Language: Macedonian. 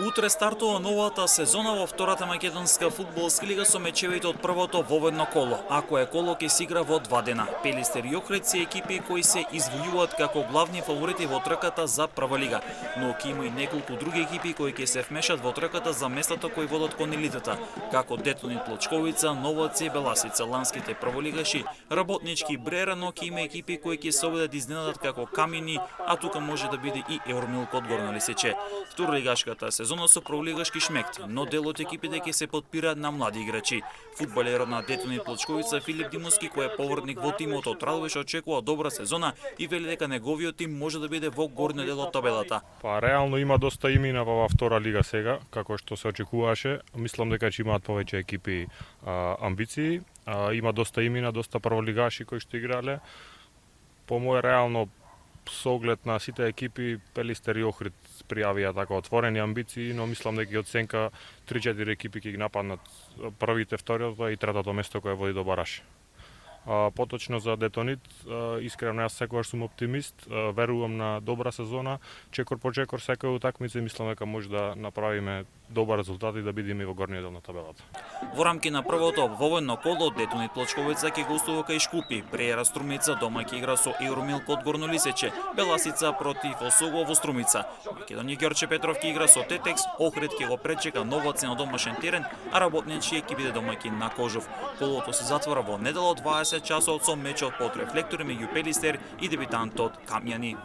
Утре стартува новата сезона во втората македонска фудбалска лига со мечевите од првото воведно коло. Ако е коло ќе се игра во 2 дена. Пелистер и Охрид се екипи кои се извојуваат како главни фаворити во трката за прва лига, но ќе има и неколку други екипи кои ќе се вмешат во трката за местото кои водат кон елитата, како Детонит Плочковица, Новаци и Беласица, ланските прволигаши, Работнички Брера, но ќе има екипи кои ќе се обидат да изненадат како Камени, а тука може да биде и Евромилк од Горна Лисиче. Второлигашката сезона со прволигашки шмект, но дел од екипите ќе се подпираат на млади играчи. Фудбалерот на Детонит Плочковица Филип Димовски, кој е повртник во тимот од Радовиш, очекува добра сезона и вели дека неговиот тим може да биде во горниот дел од табелата. Па реално има доста имена во втора лига сега, како што се очекуваше. Мислам дека ќе имаат повеќе екипи амбиции. Има доста имена, доста прволигаши кои што играле. По мој реално со оглед на сите екипи, Пелистер и Охрид пријавија така отворени амбиции, но мислам дека од сенка 3-4 екипи ќе ги нападнат првите, второто и третото место кое води до бараж. Поточно за Детонит, искрено јас секогаш сум оптимист, верувам на добра сезона, чекор по чекор секоја утакмица мислам дека може да направиме добар резултат и да бидеме во горниот дел на табелата. Во рамки на првото воведно коло Детонит Плочковица ќе гостува кај Шкупи, Брера Струмица дома ќе игра со Евромилк од Горно Лисиче, Беласица против Осого во Струмица. Македонија Ѓорче Петров ќе игра со Тетекс, Охрид ќе го пречека Новаци на домашен терен, а Работнички ќе биде домаќин на Кожов. Колото се затвора во недела од 20 часот со мечот под рефлектори меѓу Пелистер и дебитантот Камјани.